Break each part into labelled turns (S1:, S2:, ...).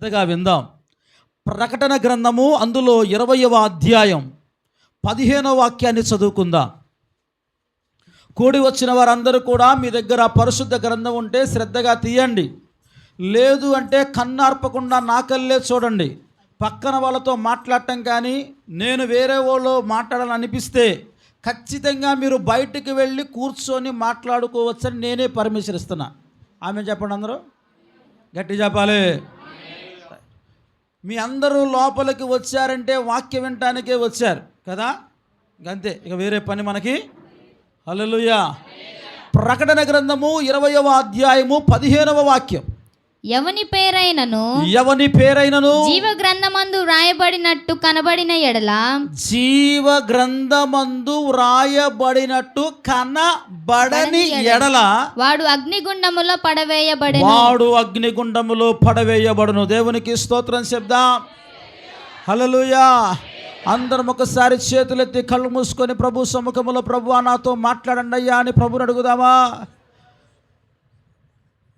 S1: శ్రద్ధగా విందాం. ప్రకటన గ్రంథము అందులో 20వ అధ్యాయం 15వ వాక్యాన్ని చదువుకుందాం. కూడి వచ్చిన వారందరూ కూడా మీ దగ్గర పరిశుద్ధ గ్రంథం ఉంటే శ్రద్ధగా తీయండి. లేదు అంటే కన్నార్పకుండా నాకల్లే చూడండి. పక్కన వాళ్ళతో మాట్లాడటం కానీ నేను వేరే వాళ్ళు మాట్లాడాలని అనిపిస్తే ఖచ్చితంగా మీరు బయటికి వెళ్ళి కూర్చొని మాట్లాడుకోవచ్చని నేనే పర్మిషన్ ఇస్తున్నా. ఆమె చెప్పండి, అందరూ గట్టి చెప్పాలి. మీ అందరూ లోపలికి వచ్చారంటే వాక్యం వినటానికే వచ్చారు కదా, అంతే, ఇక వేరే పని మనకి. హల్లెలూయా. ప్రకటన గ్రంథము 20వ అధ్యాయము 15వ వాక్యం.
S2: ఎవని పేరైనను
S1: జీవ
S2: గ్రంథమందు వ్రాయబడినట్టు కనబడిన ఎడల,
S1: జీవ గ్రంథమందు వ్రాయబడినట్టు కనబడని ఎడల
S2: వాడు అగ్నిగుండములో పడవేయబడును. దేవునికి స్తోత్రం చెప్దాం. హల్లెలూయా. అందరం ఒకసారి చేతులెత్తి కళ్ళు మూసుకొని ప్రభు సముఖములో ప్రభువా నాతో మాట్లాడండి అయ్యా అని ప్రభుని అడుగుదామా?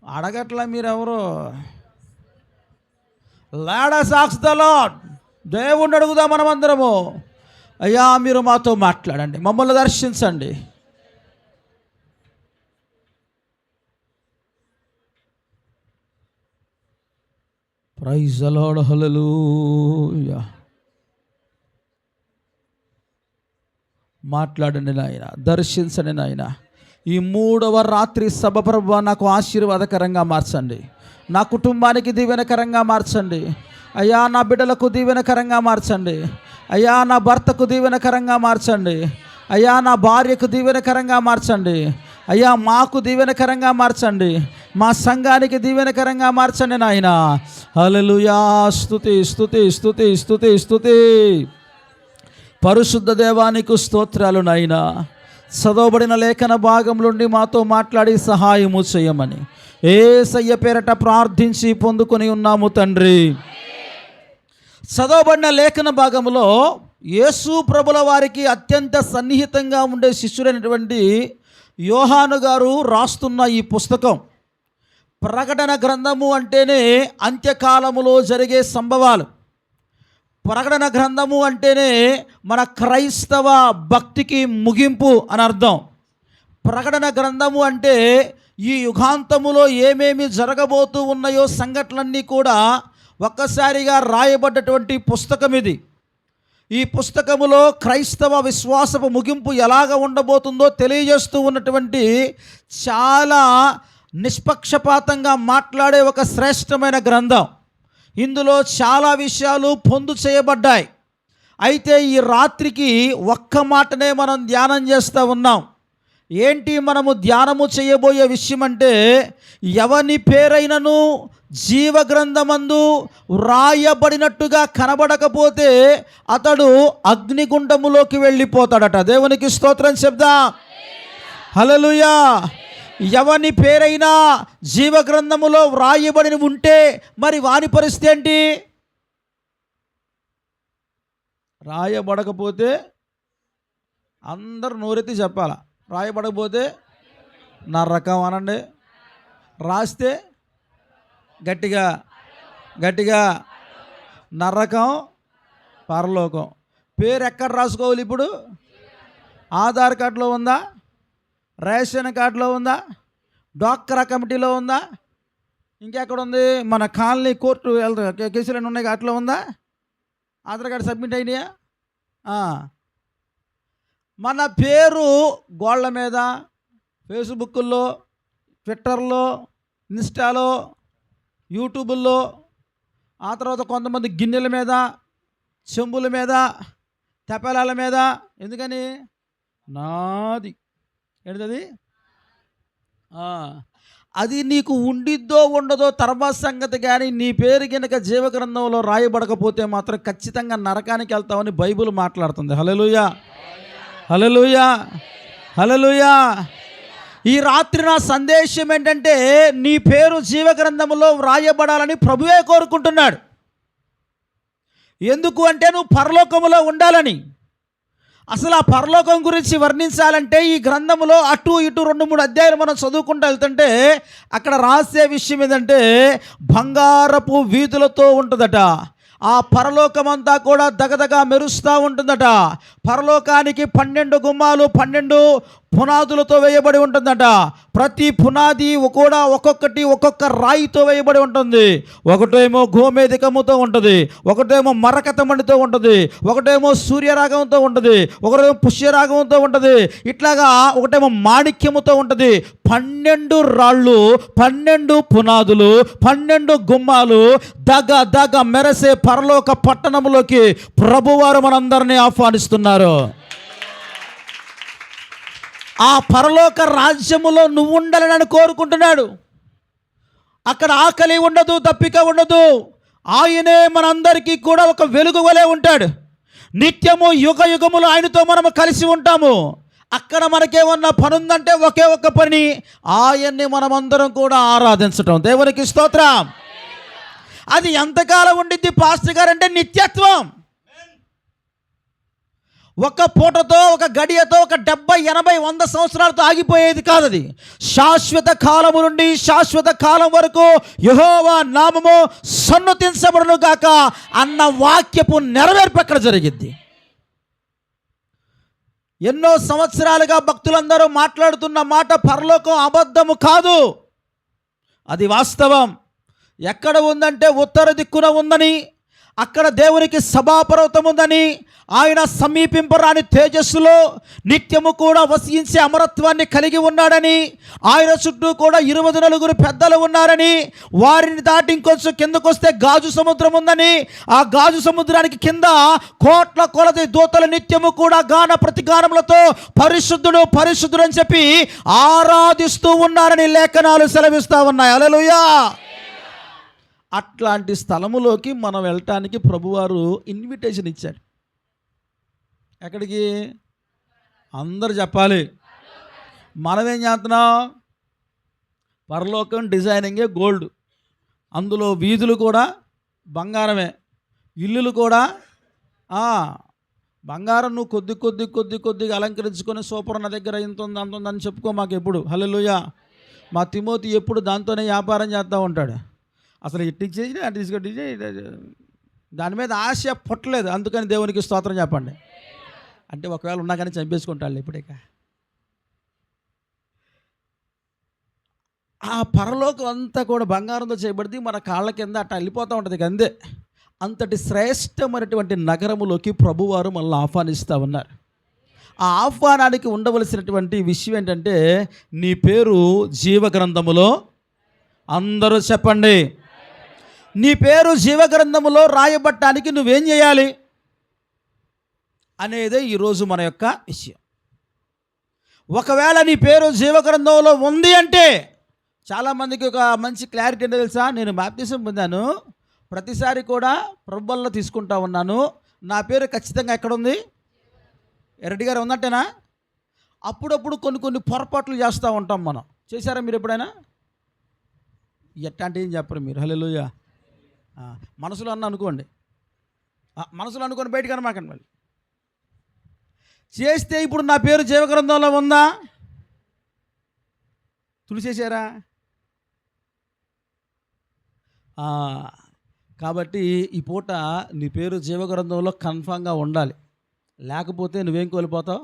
S2: అడగట్లా మీరెవరు? లాడస్ ఆక్స్ ద లార్డ్. దేవుణ్ణి అడుగుదాం మనం అందరము. అయ్యా మీరు మాతో మాట్లాడండి, మమ్మల్ని దర్శించండి. Praise the lord. హల్లెలూయా. మాట్లాడండి నాయన, దర్శించండి నాయన. ఈ 3వ రాత్రి సభ ప్రభువా నాకు ఆశీర్వాదకరంగా మార్చండి, నా కుటుంబానికి దీవెనకరంగా మార్చండి అయ్యా, నా బిడ్డలకు దీవెనకరంగా మార్చండి అయ్యా, నా భర్తకు దీవెనకరంగా మార్చండి అయ్యా, నా భార్యకు దీవెనకరంగా మార్చండి అయ్యా, మాకు దీవెనకరంగా మార్చండి, మా సంఘానికి దీవెనకరంగా మార్చండి నాయన. హల్లెలూయా. స్తుతి స్తుతి స్తుతి స్తుతి స్తుతి. పరిశుద్ధ దేవానికి స్తోత్రాలు నాయనా. చదవబడిన లేఖన భాగం నుండి మాతో మాట్లాడి సహాయము చేయమని యేసయ్య పేరట ప్రార్థించి పొందుకొని ఉన్నాము తండ్రి. చదవబడిన లేఖన భాగంలో యేసు ప్రభుల వారికి అత్యంత సన్నిహితంగా ఉండే శిష్యుడైనటువంటి యోహాను గారు రాస్తున్న ఈ పుస్తకం. ప్రకటన గ్రంథము అంటేనే అంత్యకాలములో జరిగే సంభవాలు. ప్రకటన గ్రంథము అంటేనే మన క్రైస్తవ భక్తికి ముగింపు అని అర్థం. ప్రకటన గ్రంథము అంటే ఈ యుగాంతములో ఏమేమి జరగబోతూ ఉన్నాయో సంఘటనలన్నీ కూడా ఒక్కసారిగా రాయబడ్డటువంటి పుస్తకం ఇది. ఈ పుస్తకములో క్రైస్తవ విశ్వాసపు ముగింపు ఎలాగ ఉండబోతుందో తెలియజేస్తూ ఉన్నటువంటి చాలా నిష్పక్షపాతంగా మాట్లాడే ఒక శ్రేష్టమైన గ్రంథం. ఇందులో చాలా విషయాలు పొందు చేయబడ్డాయి. అయితే ఈ రాత్రికి ఒక్క మాటనే మనం ధ్యానం చేస్తూ ఉన్నాం. ఏంటి మనము ధ్యానము చేయబోయే విషయం అంటే, ఎవని పేరైనను జీవ గ్రంథమందు వ్రాయబడినట్టుగా కనబడకపోతే అతడు అగ్నిగుండములోకి వెళ్ళిపోతాడట. దేవునికి స్తోత్రం చెప్దాం. హల్లెలూయా. ఎవని పేరైనా జీవగ్రంథములో వ్రాయబడి ఉంటే మరి వాని పరిస్థితి ఏంటి? రాయబడకపోతే అందరు నోరెత్తి చెప్పాల. రాయబడకపోతే నరకం అనండి. రాస్తే గట్టిగా గట్టిగా నరకం, పరలోకం. పేరు ఎక్కడ రాసుకోవాలి ఇప్పుడు? ఆధార్ కార్డులో ఉందా? రేషన్ కార్డులో ఉందా? డాక్రా కమిటీలో ఉందా? ఇంకెక్కడ ఉంది? మన కాలనీ కోర్టు కేసులు ఉన్నాయి, అట్లా ఉందా? ఆధార్ కార్డు సబ్మిట్ అయినాయా? మన పేరు గోళ్ళ మీద, ఫేస్బుక్లో, ట్విట్టర్లో, ఇన్స్టాలో, యూట్యూబుల్లో, ఆ తర్వాత కొంతమంది గిన్నెల మీద, చెంబుల మీద, తెపలాల మీద. ఎందుకని? నాది. ఏంటది? అది నీకు ఉండిద్దో ఉండదో తర్వాత సంగతి. కానీ నీ పేరు కనుక జీవగ్రంథంలో రాయబడకపోతే మాత్రం ఖచ్చితంగా నరకానికి వెళ్తామని బైబిల్ మాట్లాడుతుంది. హల్లెలూయా. హల్లెలూయా. హల్లెలూయా. ఈ రాత్రి నా సందేశం ఏంటంటే, నీ పేరు జీవగ్రంథంలో వ్రాయబడాలని ప్రభువే కోరుకుంటున్నాడు. ఎందుకు అంటే నువ్వు పరలోకములో ఉండాలని.
S1: అసలు ఆ పరలోకం గురించి వర్ణించాలంటే ఈ గ్రంథంలో అటు ఇటు 2-3 అధ్యాయాలు మనం చదువుకుంటూ వెళ్తుంటే అక్కడ రాసే విషయం ఏంటంటే బంగారపు వీధులతో ఉంటుందట. ఆ పరలోకమంతా కూడా దగదగ మెరుస్తూ ఉంటుందట. పరలోకానికి 12 గుమ్మాలు, 12 పునాదులతో వేయబడి ఉంటుందట. ప్రతి పునాది కూడా ఒక్కొక్కటి ఒక్కొక్క రాయితో వేయబడి ఉంటుంది. ఒకటేమో గోమేధికముతో ఉంటుంది, ఒకటేమో మరకతమణితో ఉంటుంది, ఒకటేమో సూర్యరాగంతో ఉంటుంది, ఒకటేమో పుష్యరాగంతో ఉంటుంది, ఇట్లాగా ఒకటేమో మాణిక్యముతో ఉంటుంది. 12 రాళ్ళు, 12 పునాదులు, 12 గుమ్మాలు దగ దగ మెరసే పరలోక పట్టణంలోకి ప్రభువారు మనందరినీ ఆహ్వానిస్తున్నారు. ఆ పరలోక రాజ్యములో నువ్వు ఉండాలని కోరుకుంటున్నాడు. అక్కడ ఆకలి ఉండదు, దప్పిక ఉండదు. ఆయనే మనందరికీ కూడా ఒక వెలుగు వలె ఉంటాడు. నిత్యము యుగ యుగములు ఆయనతో మనము కలిసి ఉంటాము. అక్కడ మనకేమన్నా పని ఉందంటే ఒకే ఒక్క పని, ఆయన్ని మనమందరం కూడా ఆరాధించటం. దేవునికి స్తోత్రం. అది ఎంతకాలం ఉండిద్ది పాస్టర్ గారు అంటే నిత్యత్వం. ఒక పూటతో, ఒక గడియతో, ఒక 70, 80, 100 సంవత్సరాలతో ఆగిపోయేది కాదు. అది శాశ్వత కాలము నుండి శాశ్వత కాలం వరకు యెహోవా నామము సన్నుతించబడును గాక అన్న వాక్యపు నెరవేర్పు అక్కడ జరిగిద్ది. ఎన్నో సంవత్సరాలుగా భక్తులందరూ మాట్లాడుతున్న మాట పరలోకం అబద్ధము కాదు, అది వాస్తవం. ఎక్కడ ఉందంటే ఉత్తర దిక్కున ఉందని, అక్కడ దేవునికి సభాపర్వతం ఉందని, ఆయన సమీపింపరాని తేజస్సులో నిత్యము కూడా వసించే అమరత్వాన్ని కలిగి ఉన్నాడని, ఆయన చుట్టూ కూడా 24 పెద్దలు ఉన్నారని, వారిని దాటి ఇంకొంచెం కిందకు వస్తే గాజు సముద్రం ఉందని, ఆ గాజు సముద్రానికి కింద కోట్ల కొలది దూతలు నిత్యము కూడా గాన ప్రతిగానములతో పరిశుద్ధుడు పరిశుద్ధుడు అని చెప్పి ఆరాధిస్తూ ఉన్నారని లేఖనాలు సెలవిస్తూ ఉన్నాయి. హల్లెలూయా. అట్లాంటి స్థలములోకి మనం వెళ్ళటానికి ప్రభువారు ఇన్విటేషన్ ఇచ్చాడు. ఎక్కడికి? అందరు చెప్పాలి. మనమేం చేస్తున్నాం? పరలోకం డిజైనింగే గోల్డ్, అందులో వీధులు కూడా బంగారమే, ఇల్లులు కూడా బంగారం. నువ్వు కొద్దిగా అలంకరించుకొని సూపర్ నా దగ్గర ఇంత ఉంది అంత ఉందని చెప్పుకో మాకు ఎప్పుడు. హల్లెలూయా. మా తిమోతి ఎప్పుడు దాంతోనే వ్యాపారం చేస్తూ ఉంటాడు. అసలు ఇట్టించేసి అటు తీసుకొట్టి దాని మీద ఆశ పుట్టలేదు. అందుకని దేవునికి స్తోత్రం చెప్పండి. అంటే ఒకవేళ ఉన్నా కానీ చంపేసుకుంటాడు ఇప్పుడిక. ఆ పరలోకం అంతా కూడా బంగారంతో చేయబడింది. మన కాళ్ళ కింద అట్లా వెళ్ళిపోతూ ఉంటుంది. అంతే. అంతటి శ్రేష్టమైనటువంటి నగరములోకి ప్రభువారు మనల్ని ఆహ్వానిస్తూ ఉన్నారు. ఆ ఆహ్వానానికి ఉండవలసినటువంటి విషయం ఏంటంటే నీ పేరు జీవగ్రంథములో, అందరూ చెప్పండి, నీ పేరు జీవగ్రంథములో రాయబట్టానికి నువ్వేం చేయాలి అనేదే ఈరోజు మన యొక్క విషయం. ఒకవేళ నీ పేరు జీవగ్రంథంలో ఉంది అంటే చాలామందికి ఒక మంచి క్లారిటీ ఏంటో తెలుసా? నేను బాప్తిసం పొందాను, ప్రతిసారి కూడా ప్రభువుల్లో తీసుకుంటా ఉన్నాను, నా పేరు ఖచ్చితంగా ఎక్కడుంది? రెడ్డి గారు ఉన్నట్టేనా? అప్పుడప్పుడు కొన్ని పొరపాట్లు చేస్తూ ఉంటాం మనం. చేశారా మీరు ఎప్పుడైనా? ఎట్లాంటి ఏం చెప్పరు మీరు. హల్లెలూయా. మనసులో అనుకోండి, మనసులో అనుకోని బయటికి అనమాకండి. మళ్ళీ చేస్తే ఇప్పుడు నా పేరు జీవగ్రంథంలో ఉందా? తుడిచేశారా? కాబట్టి ఈ పూట నీ పేరు జీవగ్రంథంలో కన్ఫామ్గా ఉండాలి. లేకపోతే నువ్వేం కోల్పోతావు?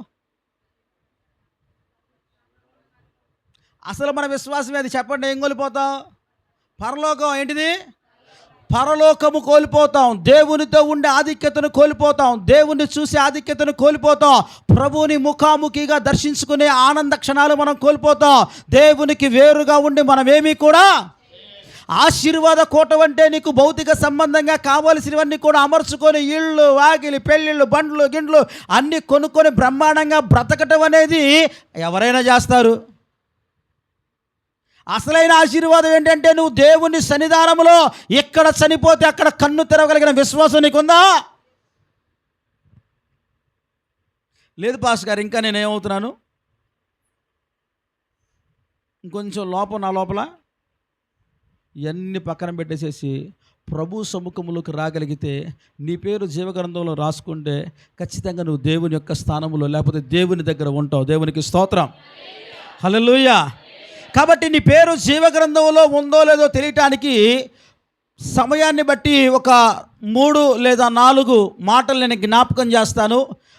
S1: అసలు మన విశ్వాసం అది చెప్పండి. ఏం కోల్పోతావు? పరలోకం ఏంటిది? పరలోకము కోల్పోతాం. దేవునితో ఉండే ఆధిక్యతను కోల్పోతాం. దేవుణ్ణి చూసే ఆధిక్యతను కోల్పోతాం. ప్రభువుని ముఖాముఖిగా దర్శించుకునే ఆనంద క్షణాలు మనం కోల్పోతాం. దేవునికి వేరుగా ఉండి మనమేమీ కూడా ఆశీర్వాద కోట అంటే నీకు భౌతిక సంబంధంగా కావలసినవన్నీ కూడా అమర్చుకొని ఇళ్ళు, వాకిలి, పెళ్ళిళ్ళు, బండ్లు, గిండ్లు అన్నీ కొనుక్కొని బ్రహ్మాండంగా బ్రతకటం అనేది ఎవరైనా చేస్తారు. అసలైన ఆశీర్వాదం ఏంటంటే నువ్వు దేవుని సన్నిధానంలో ఎక్కడ చనిపోతే అక్కడ కన్ను తెరవగలిగిన విశ్వాసం నీకుందా? లేదు పాస్ గారు, ఇంకా నేనేమవుతున్నాను, ఇంకొంచెం నా లోపల ఇవన్నీ పక్కన పెట్టేసేసి
S2: ప్రభు సముఖంలోకి రాగలిగితే నీ పేరు జీవగ్రంథంలో రాసుకుంటే ఖచ్చితంగా నువ్వు దేవుని యొక్క స్థానంలో లేకపోతే దేవుని దగ్గర ఉంటావు. దేవునికి స్తోత్రం, హల్లెలూయా. కాబట్టి నీ పేరు జీవగ్రంథంలో ఉందో లేదో తెలియటానికి సమయాన్ని బట్టి ఒక 3 లేదా 4 మాటలు నేను జ్ఞాపకం చేస్తాను.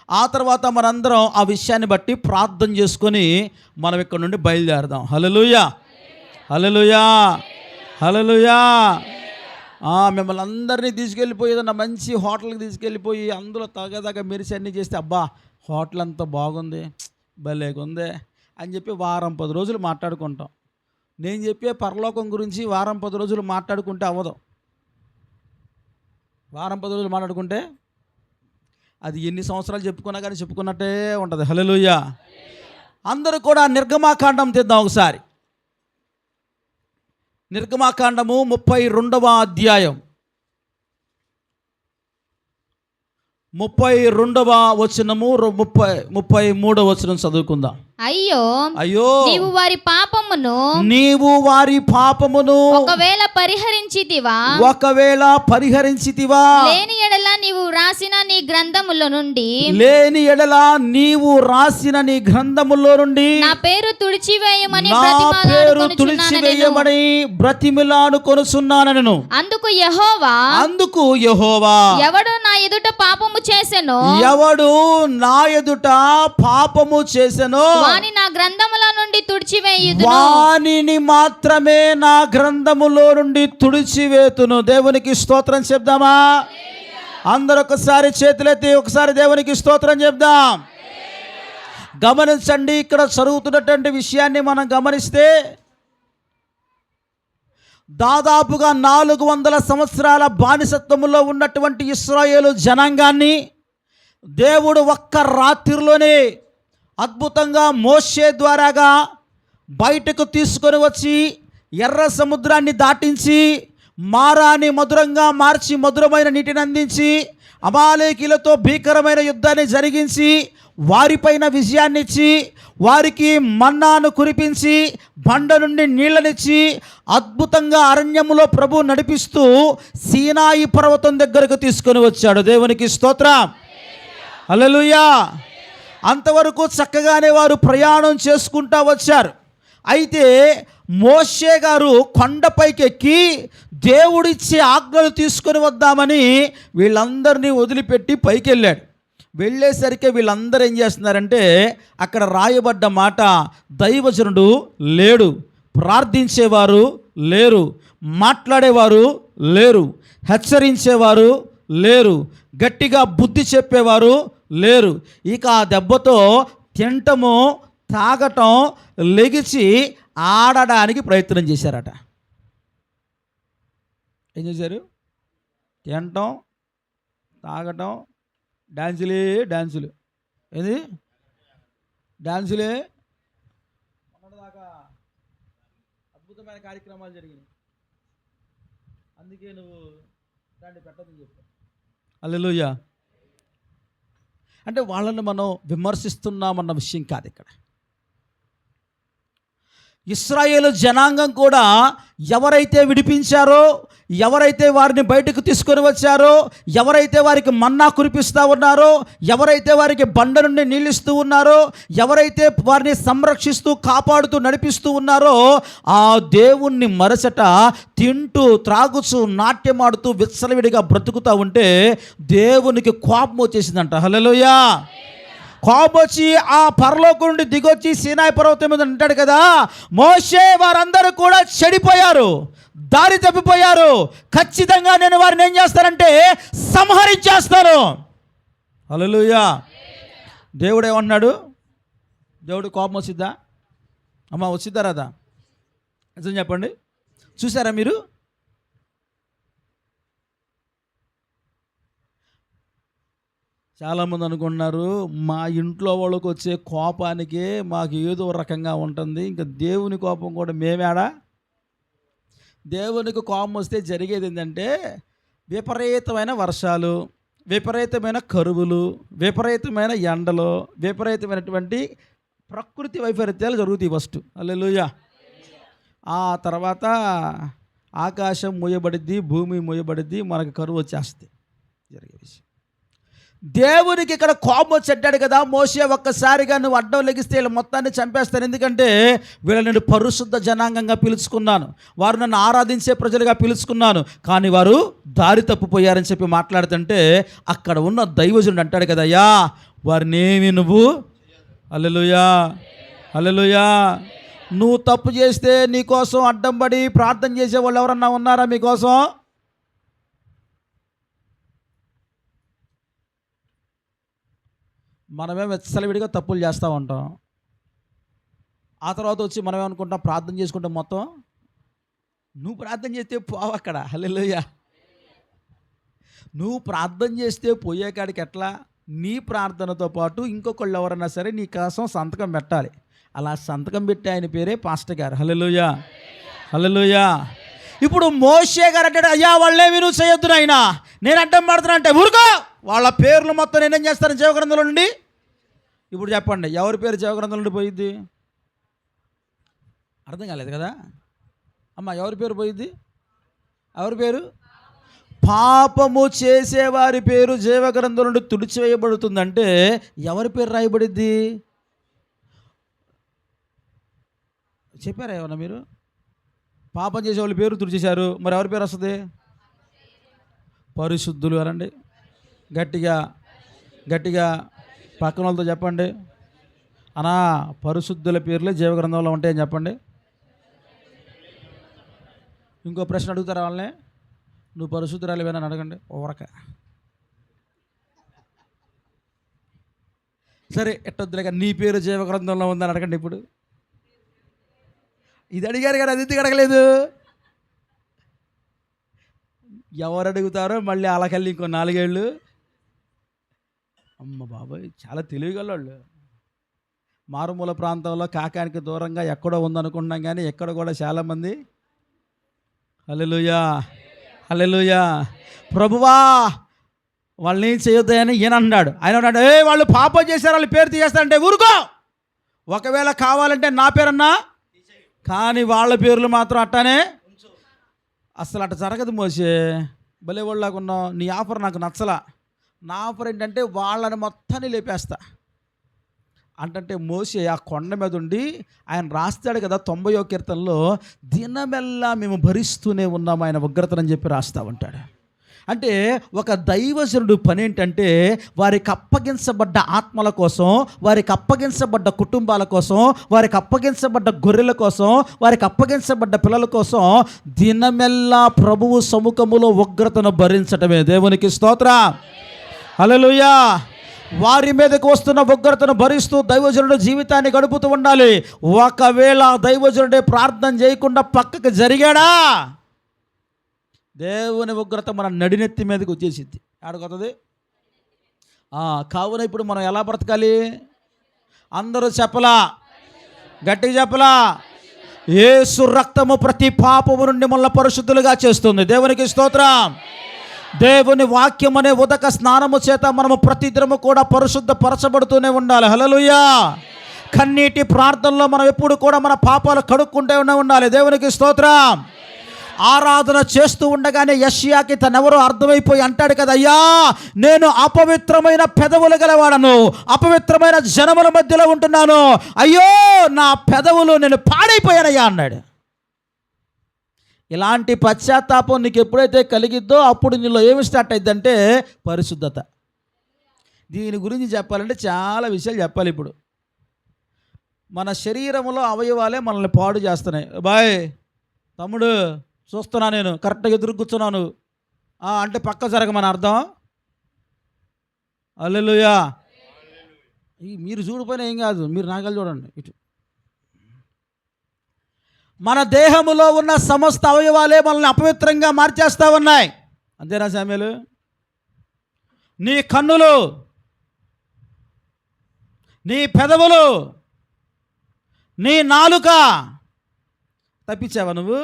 S2: ఆ తర్వాత మనందరం ఆ విషయాన్ని బట్టి ప్రార్థన చేసుకొని మనం ఇక్కడ నుండి బయలుదేరదాం. హల్లెలూయా, హల్లెలూయా, హల్లెలూయా. మిమ్మల్ని అందరినీ తీసుకెళ్ళిపోయి ఏదన్నా మంచి హోటల్కి తీసుకెళ్ళిపోయి అందులో తగదగ మెరిసి అన్నీ చేస్తే అబ్బా హోటల్ అంత బాగుంది, భలేగుంది అని చెప్పి వారం 10 రోజులు మాట్లాడుకుంటాం. నేను చెప్పే పరలోకం గురించి వారం 10 రోజులు మాట్లాడుకుంటే అవ్వదు. వారం 10 రోజులు మాట్లాడుకుంటే అది ఎన్ని సంవత్సరాలు చెప్పుకున్నా కానీ చెప్పుకున్నట్టే ఉంటుంది. హల్లెలూయా. అందరూ కూడా నిర్గమాకాండం తీద్దాం ఒకసారి. నిర్గమాకాండము 32వ అధ్యాయం 32వ వచనము 33వ వచనం చదువుకుందాం.
S3: అయ్యో
S2: అయ్యో
S3: నీవు వారి పాపమును ఒకవేళ పరిహరించితివా లేని ఎడల నీవు రాసిన నీ గ్రంథములో నుండి నా పేరు తుడిచివేయమని
S2: బ్రతిమిలాను కొనుచున్నానను.
S3: అందుకు యెహోవా ఎవడు నా ఎదుట పాపము చేసెనో వాని నా గ్రంథములో నుండి తుడిచివేయుదును.
S2: వానిని మాత్రమే నా గ్రంథములో నుండి తుడిచివేతును. దేవునికి స్తోత్రం చెప్దామా? అందరూ ఒకసారి చేతులెత్తి ఒకసారి దేవునికి స్తోత్రం చెప్దాం. గమనించండి, ఇక్కడ జరుగుతున్నటువంటి విషయాన్ని మనం గమనిస్తే దాదాపుగా 400 సంవత్సరాల బానిసత్వములో ఉన్నటువంటి ఇశ్రాయేలు జనాంగాన్ని దేవుడు ఒక్క రాత్రిలోనే అద్భుతంగా మోషే ద్వారాగా బయటకు తీసుకొని వచ్చి ఎర్ర సముద్రాన్ని దాటించి మారాని మధురంగా మార్చి మధురమైన నీటిని అందించి అమాలేకీలతో భీకరమైన యుద్ధాన్ని జరిగించి వారిపైన విజయాన్ని ఇచ్చి వారికి మన్నాను కురిపించి బండ నుండి నీళ్ళనిచ్చి అద్భుతంగా అరణ్యములో ప్రభు నడిపిస్తూ సీనాయి పర్వతం దగ్గరకు తీసుకొని వచ్చాడు. దేవునికి స్తోత్రం, హల్లెలూయా. అంతవరకు చక్కగానే వారు ప్రయాణం చేసుకుంటూ వచ్చారు. అయితే మోషే గారు కొండపైకి ఎక్కి దేవుడిచ్చే ఆజ్ఞలు తీసుకొని వద్దామని వీళ్ళందరినీ వదిలిపెట్టి పైకి వెళ్ళాడు. వెళ్ళేసరికి వీళ్ళందరూ ఏం చేస్తున్నారంటే అక్కడ రాయబడ్డ మాట, దైవజనుడు లేడు, ప్రార్థించేవారు లేరు, మాట్లాడేవారు లేరు, హెచ్చరించేవారు లేరు, గట్టిగా బుద్ధి చెప్పేవారు లేరు. ఇక ఆ దెబ్బతో తింటము తాగటం లెగిచి ఆడడానికి ప్రయత్నం చేశారట. ఏం చేశారు? తినటం తాగటం డాన్సులు. ఏది డాన్సులే. మొన్నటిదాకా అద్భుతమైన కార్యక్రమాలు జరిగినాయి, అందుకే నువ్వు దాన్ని పెట్టదని చెప్పావు. హల్లెలూయా. అంటే వాళ్ళని మనం విమర్శిస్తున్నామన్న విషయం కాదు ఇక్కడ. ఇశ్రాయేలు జనాంగం కూడా ఎవరైతే విడిపించారో, ఎవరైతే వారిని బయటకు తీసుకొని వచ్చారో, ఎవరైతే వారికి మన్నా కురిపిస్తూ ఉన్నారో, ఎవరైతే వారికి బండ నుండి నీళ్ళిస్తూ ఉన్నారో, ఎవరైతే వారిని సంరక్షిస్తూ కాపాడుతూ నడిపిస్తూ ఉన్నారో ఆ దేవుణ్ణి మరసట తింటూ త్రాగుచూ నాట్యమాడుతూ విచ్చలవిడిగా బ్రతుకుతూ ఉంటే దేవునికి కోపం వచ్చేసిందంట. హల్లెలూయా. కోపం వచ్చి ఆ పరలోకం నుండి దిగొచ్చి సీనాయి పర్వతం మీద అంటాడు కదా, మోషే వారందరూ కూడా చెడిపోయారు, దారి తప్పిపోయారు, ఖచ్చితంగా నేను వారిని ఏం చేస్తానంటే సంహరించేస్తాను. హల్లెలూయా. దేవుడు ఏమన్నాడు? దేవుడు కోపం వచ్చిద్దా? అమ్మ వచ్చిద్దా రాదా? నిజం చెప్పండి. చూసారా మీరు? చాలామంది అనుకుంటున్నారు మా ఇంట్లో వాళ్ళకి వచ్చే కోపానికే మాకు ఏదో రకంగా ఉంటుంది, ఇంకా దేవుని కోపం కూడా మేమేడా? దేవునికి కోపం వస్తే జరిగేది ఏంటంటే విపరీతమైన వర్షాలు, విపరీతమైన కరువులు, విపరీతమైన ఎండలు, విపరీతమైనటువంటి ప్రకృతి వైపరీత్యాలు జరుగుతాయి ఫస్ట్. హల్లెలూయా. ఆ తర్వాత ఆకాశం మూయబడిద్ది, భూమి మూయబడిద్ది, మనకు కరువు వచ్చేస్తుంది. జరిగే విషయం. దేవునికి ఇక్కడ కోపం వచ్చి అంటాడు కదా, మోషే ఒక్కసారిగా నువ్వు అడ్డం లెగిస్తే వీళ్ళ మొత్తాన్ని చంపేస్తాను, ఎందుకంటే వీళ్ళని నేను పరిశుద్ధ జనాంగంగా పిలుచుకున్నాను, వారు నన్ను ఆరాధించే ప్రజలుగా పిలుచుకున్నాను, కానీ వారు దారి తప్పిపోయారని చెప్పి మాట్లాడుతుంటే అక్కడ ఉన్న దైవజనుడు అంటాడు కదయ్యా, వారినేమి నువ్వు హల్లెలూయా హల్లెలూయా, నువ్వు తప్పు చేస్తే నీకోసం అడ్డం పడి ప్రార్థన చేసే వాళ్ళు ఎవరన్నా ఉన్నారా మీకోసం? మనమేం విచ్చలవిడిగా తప్పులు చేస్తూ ఉంటాం. ఆ తర్వాత వచ్చి మనమేమనుకుంటాం, ప్రార్థన చేసుకుంటాం మొత్తం. నువ్వు ప్రార్థన చేస్తే పోవు అక్కడ. హల్లెలూయా. నువ్వు ప్రార్థన చేస్తే పోయే కాడికి ఎట్లా? నీ ప్రార్థనతో పాటు ఇంకొకళ్ళు ఎవరన్నా సరే నీ కోసం సంతకం పెట్టాలి. అలా సంతకం పెట్టి ఆయన పేరే పాస్టర్ గారు. హల్లెలూయా హల్లెలూయా. ఇప్పుడు మోషే గారు అంటే, అయ్యా వాళ్ళేమి నువ్వు చేయొద్దు నాయనా, నేను అడ్డం పడుతున్నా అంటే ఊరుకో, వాళ్ళ పేర్లు మొత్తం నేనేం చేస్తాను జీవగ్రంథంలో నుండి. ఇప్పుడు చెప్పండి, ఎవరి పేరు జీవగ్రంథంలో నుండి పోయిద్ది? అర్థం కాలేదు కదా అమ్మ, ఎవరి పేరు పోయిద్ది? ఎవరి పేరు? పాపము చేసేవారి పేరు జీవగ్రంథం నుండి తుడిచివేయబడుతుందంటే ఎవరి పేరు రాయబడిద్ది? చెప్పారా ఏమన్నా మీరు? పాపం చేసే వాళ్ళ పేరు తుడిచేశారు, మరి ఎవరి పేరు వస్తుంది? పరిశుద్ధులు అనండి. గట్టిగా గట్టిగా పక్కన వాళ్ళతో చెప్పండి, అనా పరిశుద్ధుల పేర్లే జీవగ్రంథంలో ఉంటాయని చెప్పండి. ఇంకో ప్రశ్న అడుగుతారా వాళ్ళని, నువ్వు పరిశుద్ధురాలివేనా అని అడగండి. ఓరక సరే ఎట్టొద్దులేక నీ పేరు జీవగ్రంథంలో ఉందని అడగండి. ఇప్పుడు ఇది అడిగారు కానీ అది ఎందుకు అడగలేదు? ఎవరు అడుగుతారో మళ్ళీ అలాకెళ్ళి ఇంకో 4 ఏళ్ళు. అమ్మ బాబాయ్, చాలా తెలివిగలవాళ్ళు. మారుమూల ప్రాంతంలో కాకానికి దూరంగా ఎక్కడో ఉందనుకుంటున్నాం, కానీ ఎక్కడ కూడా చాలామంది హల్లెలూయా హల్లెలూయా ప్రభువా వాళ్ళని ఏం చేయొద్దని ఈయన అన్నాడు. ఆయన అన్నాడు, వాళ్ళు పాపం చేశారు, వాళ్ళ పేరు తీసేస్తారంటే ఊరుకో, ఒకవేళ కావాలంటే నా పేరన్నా, కానీ వాళ్ళ పేర్లు మాత్రం అట్టానే. అసలు అట్ట జరగదు మోసే, భలే వాళ్ళలాగా ఉన్నావు. నీ ఆఫర్ నాకు నచ్చలా. నా ఆఫర్ ఏంటంటే వాళ్ళని మొత్తాన్ని లేపేస్తా అంటే మోసే ఆ కొండ మీద ఉండి ఆయన రాస్తాడు కదా 90వ కీర్తనలో, దినమెల్లా మేము భరిస్తూనే ఉన్నాము ఆయన ఉగ్రతనని చెప్పి రాస్తా ఉంటాడు. అంటే ఒక దైవజనుడు పని ఏంటంటే వారికి అప్పగించబడ్డ ఆత్మల కోసం, వారికి అప్పగించబడ్డ కుటుంబాల కోసం, వారికి అప్పగించబడ్డ గొర్రెల కోసం, వారికి అప్పగించబడ్డ పిల్లల కోసం దినమెల్లా ప్రభువు సముఖములో ఉగ్రతను భరించటమే. దేవునికి స్తోత్రం హల్లెలూయా. వారి మీదకి వస్తున్న ఉగ్రతను భరిస్తూ దైవజనుడు జీవితాన్ని గడుపుతూ ఉండాలి. ఒకవేళ దైవజనుడే ప్రార్థన చేయకుండా పక్కకు జరిగాడా, దేవుని ఉగ్రత మన నడినెత్తి మీదకి వచ్చేసింది. ఆడకొస్తుంది. కావున ఇప్పుడు మనం ఎలా బ్రతకాలి? అందరూ చెప్పలా, గట్టిగా చెప్పలా, యేసు రక్తము ప్రతి పాపము నుండి మనల్ని పరిశుద్ధులుగా చేస్తుంది. దేవునికి స్తోత్రం. దేవుని వాక్యం అనే ఉదక స్నానము చేత మనము ప్రతిదినము కూడా పరిశుద్ధ పరచబడుతూనే ఉండాలి. హల్లెలూయా. కన్నీటి ప్రార్థనలో మనం ఎప్పుడు కూడా మన పాపాలు కడుక్కుంటూ ఉండాలి. దేవునికి స్తోత్రం. ఆరాధన చేస్తూ ఉండగానే యెషయాకి తనెవరో అర్థమైపోయి అంటాడు కదా, అయ్యా నేను అపవిత్రమైన పెదవులు గలవాడను, అపవిత్రమైన జనముల మధ్యలో ఉంటున్నాను, అయ్యో నా పెదవులు నేను పాడైపోయానయ్యా అన్నాడు. ఇలాంటి పశ్చాత్తాపం నీకు ఎప్పుడైతే కలిగిద్దో అప్పుడు నీలో ఏమి స్టార్ట్ అయిద్దంటే పరిశుద్ధత. దీని గురించి చెప్పాలంటే చాలా విషయాలు చెప్పాలి. ఇప్పుడు మన శరీరంలో అవయవాలే మనల్ని పాడు చేస్తున్నాయి. బాయ్ తమ్ముడు చూస్తున్నా, నేను కరెక్ట్గా ఎదురు కూర్చున్నాను అంటే పక్క జరగమని అర్థం. హల్లెలూయా. మీరు చూడిపోయినా ఏం కాదు, మీరు నాగలు చూడండి. ఇటు మన దేహములో ఉన్న సమస్త అవయవాలే మనల్ని అపవిత్రంగా మార్చేస్తూ ఉన్నాయి. అంతేనా సామ్యులు? నీ కన్నులు, నీ పెదవులు, నీ నాలుక తప్పించావా? నువ్వు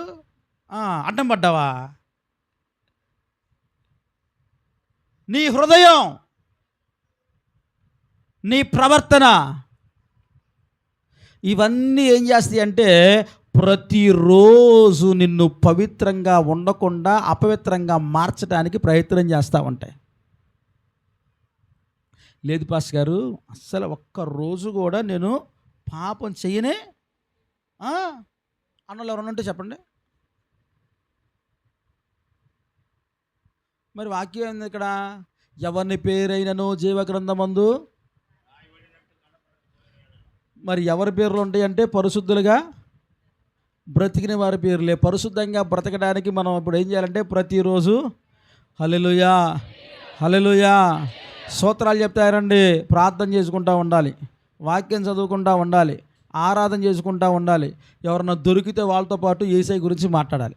S2: అడ్డం పడ్డావా? నీ హృదయం, నీ ప్రవర్తన, ఇవన్నీ ఏం చేస్తాయి అంటే ప్రతిరోజు నిన్ను పవిత్రంగా ఉండకుండా అపవిత్రంగా మార్చడానికి ప్రయత్నం చేస్తూ ఉంటాయి. లేదు పాస్ గారు, అస్సలు ఒక్క రోజు కూడా నేను పాపం చెయ్యనే అన్నలు ఎవరన్నా ఉంటే చెప్పండి. మరి వాక్యం ఏంది ఇక్కడ? ఎవరిని పేరైనను జీవగ్రంథమందు, మరి ఎవరి పేర్లు ఉంటాయంటే పరిశుద్ధులుగా బ్రతికిన వారి పేర్లే. పరిశుద్ధంగా బ్రతకడానికి మనం ఇప్పుడు ఏం చేయాలంటే ప్రతిరోజు హల్లెలూయా హల్లెలూయా స్తోత్రాలు చెప్తారండి, ప్రార్థన చేసుకుంటూ ఉండాలి, వాక్యం చదువుకుంటూ ఉండాలి, ఆరాధన చేసుకుంటూ ఉండాలి. ఎవరన్నా దొరికితే వాళ్ళతో పాటు యేసయ్య గురించి మాట్లాడాలి.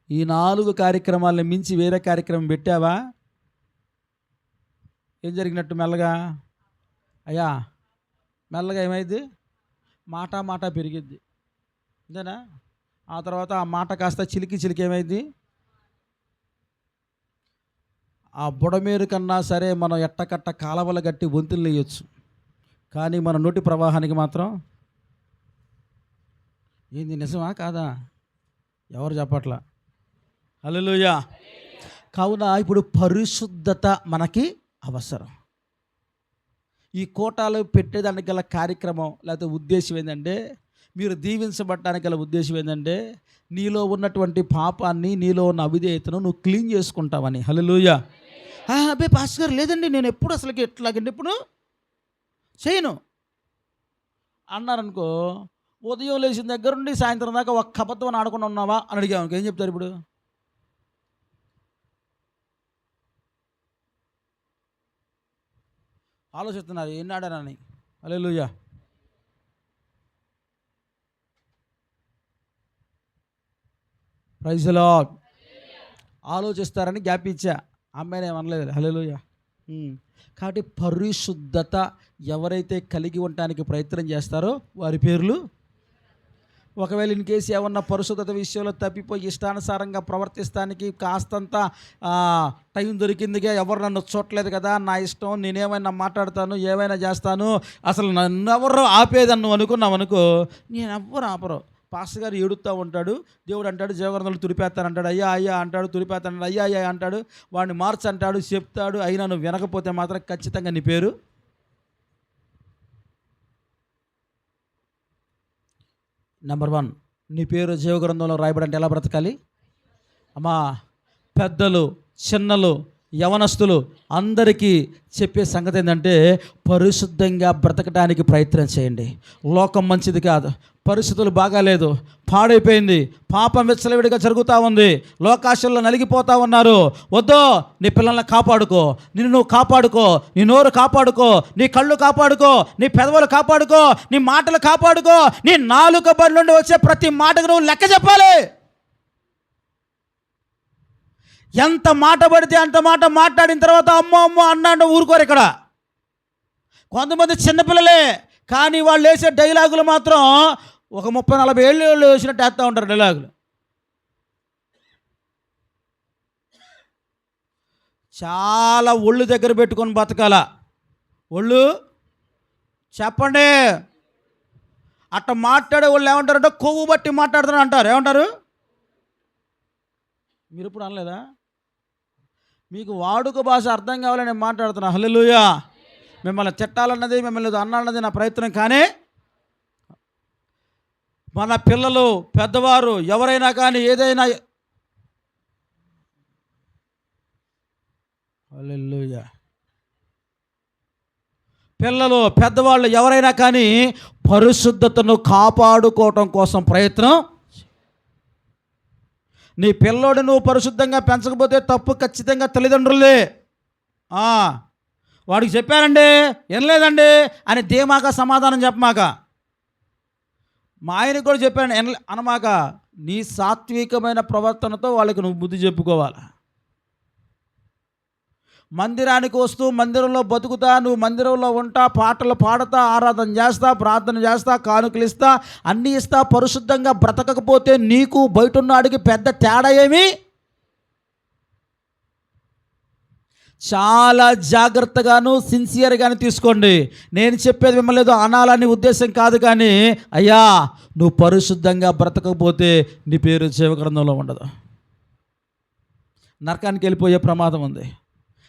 S2: ఈ 4 కార్యక్రమాలను మించి వేరే కార్యక్రమం పెట్టావా? ఏం జరిగినట్టు? మెల్లగా అయ్యా మెల్లగా ఏమైంది? మాట పెరిగిద్ది అంతేనా? ఆ తర్వాత ఆ మాట కాస్త చిలికి ఏమైంది? ఆ బుడమేరు కన్నా సరే మనం ఎట్టకట్ట కాలవల గట్టి వంతులు వేయచ్చు, కానీ మన నోటి ప్రవాహానికి మాత్రం ఏంది? నిజమా కాదా? ఎవరు చెప్పట్లా? హల్లెలూయా. కావున ఇప్పుడు పరిశుద్ధత మనకి అవసరం. ఈ కోటాలు పెట్టేదానికి గల కార్యక్రమం లేకపోతే ఉద్దేశం ఏంటంటే, మీరు దీవించబడటానికి గల ఉద్దేశం ఏంటంటే, నీలో ఉన్నటువంటి పాపాన్ని, నీలో ఉన్న అవిధేయతను నువ్వు క్లీన్ చేసుకుంటావని. హల్లెలూయా. అబ్బే పాస్టర్ గారు, లేదండి నేను ఎప్పుడు అసలుకి ఎట్లాగండి ఇప్పుడు చేయను అన్నారనుకో, ఉదయం లేచిన దగ్గర నుండి సాయంత్రం దాకా ఒక్క అబద్ధం ఆడకుండా ఉన్నావా అని అడిగాము, ఏం చెప్తారు ఇప్పుడు? ఆలోచిస్తున్నారు ఎన్ని ఆడానని. హల్లెలూయా. Praise the lord. ఆలోచిస్తారని గ్యాప్ ఇచ్చా, అమ్మాయిని ఏమనలేదు. హల్లెలూయా. కాబట్టి పరిశుద్ధత ఎవరైతే కలిగి ఉండటానికి ప్రయత్నం చేస్తారో వారి పేర్లు, ఒకవేళ ఇన్ కేసు ఏమన్నా పరిశుద్ధత విషయంలో తప్పిపోయి ఇష్టానుసారంగా ప్రవర్తిస్తానికి కాస్తంత టైం దొరికిందిగా, ఎవరు నన్ను చూడలేదు కదా, నా ఇష్టం, నేనేమైనా మాట్లాడతాను, ఏమైనా చేస్తాను, అసలు నన్ను ఎవరు ఆపేదని నువ్వు అనుకున్నావు, నేను ఎవ్వరు ఆపరు. పాస్టర్ గారు ఏడుస్తూ ఉంటాడు, దేవుడు అంటాడు జీవగ్రంథంలో తుడిపేస్తానంటాడు, అయ్యా అయ్యా అంటాడు, తుడిపేస్తానంటాడు, అయ్యా అయ్యా అంటాడు, వాడిని మార్చంటాడు, చెప్తాడు, అయినా నువ్వు వినకపోతే మాత్రం ఖచ్చితంగా నీ పేరు నెంబర్ 1. నీ పేరు జీవగ్రంథంలో రాయబడంటే ఎలా బ్రతకాలి? అమ్మా, పెద్దలు, చిన్నలు, యవనస్తులు అందరికీ చెప్పే సంగతి ఏంటంటే, పరిశుద్ధంగా బ్రతకడానికి ప్రయత్నం చేయండి. లోకం మంచిది కాదు, పరిస్థితులు బాగాలేదు, పాడైపోయింది, పాపం విచ్చలవిడిగా జరుగుతూ ఉంది, లోకాశల్లో నలిగిపోతూ ఉన్నారు. వద్దు, నీ పిల్లల్ని కాపాడుకో, నిన్ను నువ్వు కాపాడుకో, నీ నోరు కాపాడుకో, నీ కళ్ళు కాపాడుకో, నీ పెదవులు కాపాడుకో, నీ మాటలు కాపాడుకో. నీ నాలుక బరి నుండి వచ్చే ప్రతి మాటకు నువ్వు లెక్క చెప్పాలి. ఎంత మాట పడితే అంత మాట మాట్లాడిన తర్వాత అమ్మో అమ్మో అన్నాడు ఊరుకోరు. ఇక్కడ కొంతమంది చిన్నపిల్లలే, కానీ వాళ్ళు వేసే డైలాగులు మాత్రం ఒక 30-40 ఏళ్ళు వేసినట్టు వేస్తూ ఉంటారు డైలాగులు. చాలా ఒళ్ళు దగ్గర పెట్టుకొని బతకాల. ఒళ్ళు చెప్పండి. అట్ట మాట్లాడే వాళ్ళు ఏమంటారంటే కొవ్వు బట్టి మాట్లాడుతున్నారు అంటారు. ఏమంటారు? మీరు ఇప్పుడు అనలేదా? మీకు వాడుక భాష అర్థం కావాలని నేను మాట్లాడుతున్నా. హల్లెలూయా. మిమ్మల్ని తిట్టాలన్నది, మిమ్మల్ని అన్నాలన్నది నా ప్రయత్నం, కానీ మన పిల్లలు, పెద్దవారు ఎవరైనా కానీ ఏదైనా, హల్లెలూయా, పిల్లలు పెద్దవాళ్ళు ఎవరైనా కానీ పరిశుద్ధతను కాపాడుకోవటం కోసం ప్రయత్నం. నీ పిల్లోడు నువ్వు పరిశుద్ధంగా పెంచకపోతే తప్పు ఖచ్చితంగా తల్లిదండ్రులే. వాడికి చెప్పానండి, వినలేదండి అని ధీమాక సమాధానం చెప్పమాక. మా ఆయనకు కూడా చెప్పాను అనమాక. నీ సాత్వికమైన ప్రవర్తనతో వాళ్ళకి నువ్వు బుద్ధి చెప్పుకోవాలి. మందిరానికి వస్తూ మందిరంలో బతుకుతా, నువ్వు మందిరంలో ఉంటా, పాటలు పాడతా, ఆరాధన చేస్తా, ప్రార్థన చేస్తా, కానుకలు ఇస్తా, అన్నీ ఇస్తా, పరిశుద్ధంగా బ్రతకకపోతే నీకు బయట ఉన్నాడికి పెద్ద తేడా ఏమి?
S1: చాలా జాగ్రత్తగాను సిన్సియర్గాను తీసుకోండి. నేను చెప్పేది మిమ్మల్ని ఏదో అనాలని ఉద్దేశం కాదు, కానీ అయ్యా నువ్వు పరిశుద్ధంగా బ్రతకపోతే నీ పేరు జీవగ్రంథంలో ఉండదు, నరకానికి వెళ్ళిపోయే ప్రమాదం ఉంది.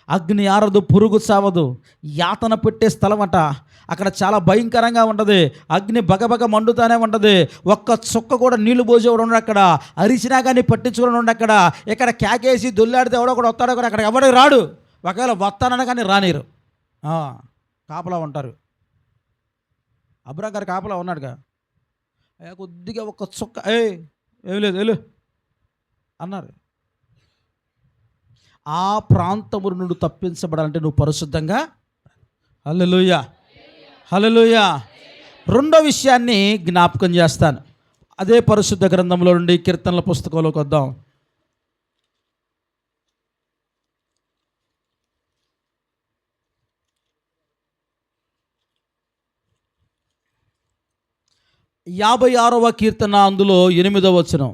S1: అగ్ని ఆరదు, పురుగు చావదు, యాతన పెట్టే స్థలం అట. అక్కడ చాలా భయంకరంగా ఉంటుంది. అగ్ని బగబగ మండుతానే ఉంటుంది. ఒక్క చుక్క కూడా నీళ్లు పోసేవాడు ఉండడు అక్కడ. అరిచినా కానీ పట్టించుకోవడం ఉండడు అక్కడ. ఇక్కడ కేకేసి దొల్లాడితే ఎవడో కూడా వస్తాడో కూడా అక్కడ ఎవడో రాడు. ఒకవేళ వస్తానన్నా కానీ రానిరు, కాపలా ఉంటారు. అబ్రాం గారు కాపలా ఉన్నాడుగా, కొద్దిగా ఒక్క చుక్క ఏం లేదు వెళ్ళు అన్నారు. ఆ ప్రాంతము నుండి తప్పించబడాలంటే నువ్వు పరిశుద్ధంగా. హల్లెలూయా, హల్లెలూయా. రెండో విషయాన్ని జ్ఞాపకం చేస్తాను. అదే పరిశుద్ధ గ్రంథంలో నుండి కీర్తనల పుస్తకంలోకి వద్దాం. యాభై 56వ కీర్తన, అందులో 8వ వచనం.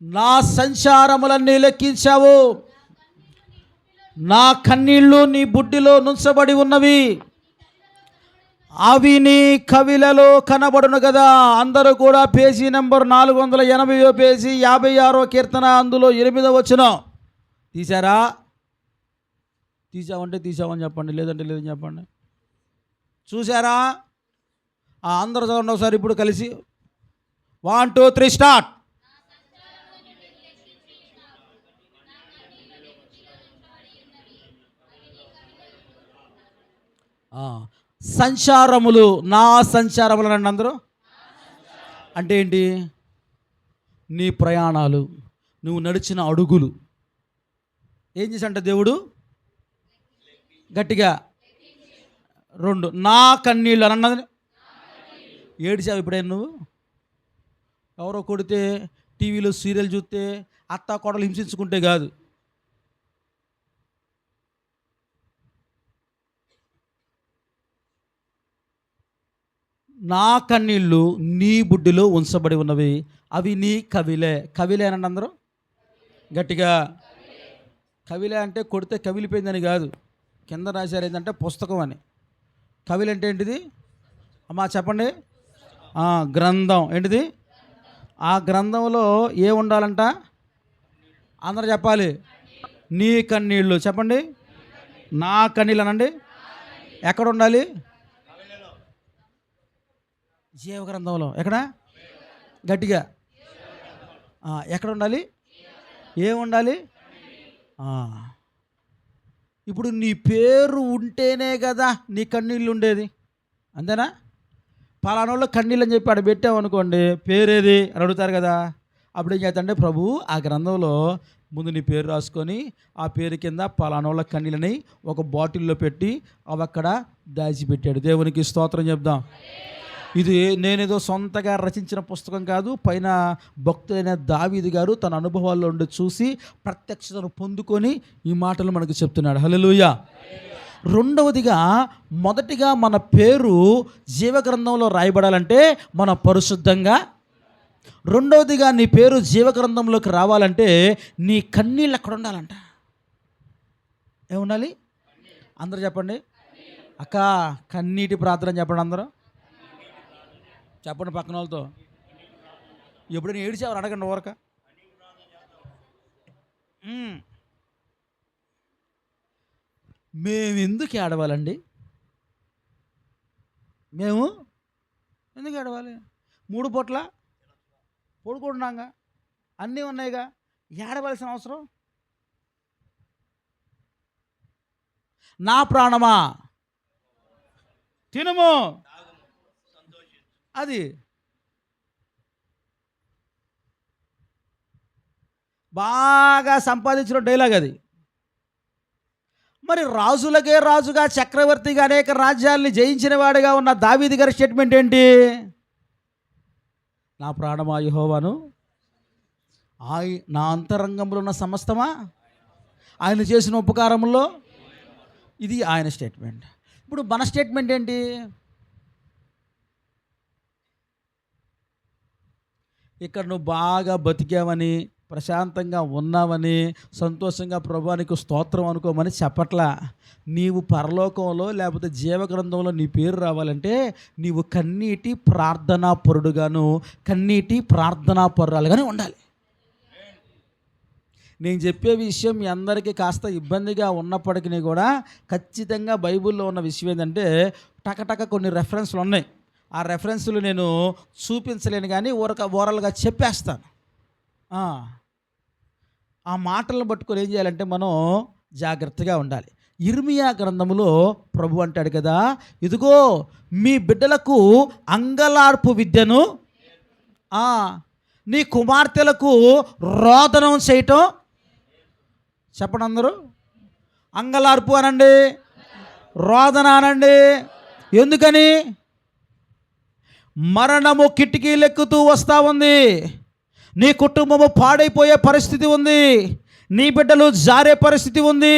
S1: నా సంచారములన్నీ లెక్కించావు, నా కన్నీళ్ళు నీ బుడ్డిలో నుంచబడి ఉన్నవి, అవి నీ కవిలలో కనబడును కదా. అందరూ కూడా పేజీ నెంబర్ 480 పేజీ 56వ కీర్తన, అందులో 8వ వచనం. తీశారా? తీసామంటే తీసామని చెప్పండి, లేదంటే లేదని చెప్పండి. చూసారా? అందరూ చదవండి ఒకసారి ఇప్పుడు కలిసి. 1 2 3 స్టార్ట్. సంచారములు, నా సంచారములు అనండి అందరూ. అంటే ఏంటి? నీ ప్రయాణాలు, నువ్వు నడిచిన అడుగులు. ఏం చేశాడంటే దేవుడు గట్టిగా 2, నా కన్నీళ్ళు అన్నది. ఏడిచావు ఎప్పుడైనా నువ్వు? ఎవరో కొడితే, టీవీలో సీరియల్ చూస్తే, అత్త కోడలు హింసించుకుంటే కాదు. నా కన్నీళ్ళు నీ బుడ్డిలో ఉంచబడి ఉన్నవి, అవి నీ కవిలే. కవిలే అనండి అందరూ గట్టిగా. కవిలే అంటే కొడితే కవిలిపోయిందని కాదు, కింద రాశారు ఏంటంటే పుస్తకం అని. కవిలు అంటే ఏంటిది అమ్మా చెప్పండి? గ్రంథం. ఏంటిది? ఆ గ్రంథంలో ఏ ఉండాలంట? అందరూ చెప్పాలి. నీ కన్నీళ్ళు చెప్పండి. నా కన్నీళ్ళు అనండి. ఎక్కడ ఉండాలి? జీవగ్రంథంలో. ఎక్కడ? గట్టిగా. ఎక్కడ ఉండాలి? ఏముండాలి? ఇప్పుడు నీ పేరు ఉంటేనే కదా నీ కన్నీళ్ళు ఉండేది, అంతేనా? పలానోళ్ళు కన్నీళ్ళు అని చెప్పి అక్కడ పెట్టామనుకోండి, పేరేది అని అడుగుతారు కదా. అప్పుడు ఏం చేస్తాంటే ప్రభు ఆ గ్రంథంలో ముందు నీ పేరు రాసుకొని, ఆ పేరు కింద పలానోళ్ళ కన్నీళ్ళని ఒక బాటిల్లో పెట్టి అవి అక్కడ దాచిపెట్టాడు. దేవునికి స్తోత్రం చెప్దాం. ఇది నేనేదో సొంతగా రచించిన పుస్తకం కాదు. పైన భక్తులైన దావీదు గారు తన అనుభవాల్లో ఉండి చూసి ప్రత్యక్షతను పొందుకొని ఈ మాటలు మనకు చెప్తున్నాడు. హల్లెలూయా. రెండవదిగా, మొదటిగా మన పేరు జీవగ్రంథంలో రాయబడాలంటే మనం పరిశుద్ధంగా. రెండవదిగా నీ పేరు జీవగ్రంథంలోకి రావాలంటే నీ కన్నీళ్ళు అక్కడ ఉండాలంట. ఏముండాలి? అందరూ చెప్పండి. అక్క కన్నీటి ప్రార్థన చెప్పండి అందరూ. చెప్పండి పక్కన వాళ్ళతో. ఎప్పుడైనా ఏడిచావని అడగండి ఊరక. మేము ఎందుకు ఏడవాలండి? మేము ఎందుకు ఏడవాలి? 3 పూట్ల పడుకుంటున్నాగా, అన్నీ ఉన్నాయిగా, ఏడవలసిన అవసరం? నా ప్రాణమా తినుము, అది బాగా సంపాదించిన డైలాగ్ అది. మరి రాజులకే రాజుగా, చక్రవర్తిగా అనేక రాజ్యాల్ని జయించిన వాడిగా ఉన్న దావీదు గారి స్టేట్మెంట్ ఏంటి? నా ప్రాణమా యెహోవాను, నా అంతరంగంలో ఉన్న సమస్తమా ఆయన చేసిన ఉపకారంలో. ఇది ఆయన స్టేట్మెంట్. ఇప్పుడు మన స్టేట్మెంట్ ఏంటి?
S2: ఇక్కడ నువ్వు బాగా బతికావని, ప్రశాంతంగా ఉన్నావని, సంతోషంగా ప్రభువానికి స్తోత్రం అనుకోమని చెప్పట్లా. నీవు పరలోకంలో లేకపోతే జీవగ్రంథంలో నీ పేరు రావాలంటే నీవు కన్నీటి ప్రార్థనా పరుడుగాను, కన్నీటి ప్రార్థనా పరురాలుగానే ఉండాలి. నేను చెప్పే విషయం మీ అందరికీ కాస్త ఇబ్బందిగా ఉన్నప్పటికీ కూడా ఖచ్చితంగా బైబిల్లో ఉన్న విషయం ఏంటంటే టకటక కొన్ని రెఫరెన్స్లు ఉన్నాయి. ఆ రెఫరెన్స్లు నేను చూపించలేను కానీ ఓరల్గా చెప్పేస్తాను. ఆ మాటలను పట్టుకొని ఏం చేయాలంటే మనం జాగ్రత్తగా ఉండాలి. ఇర్మియా గ్రంథములో ప్రభు అంటాడు కదా, ఇదిగో మీ బిడ్డలకు అంగలార్పు విద్యను, నీ కుమార్తెలకు రోదనం చేయటం. చెప్పండి అందరూ, అంగలార్పు అనండి, రోదన అనండి. ఎందుకని? మరణము కిటికీలెక్కుతూ వస్తూ ఉంది, నీ కుటుంబము పాడైపోయే పరిస్థితి ఉంది, నీ బిడ్డలు జారే పరిస్థితి ఉంది.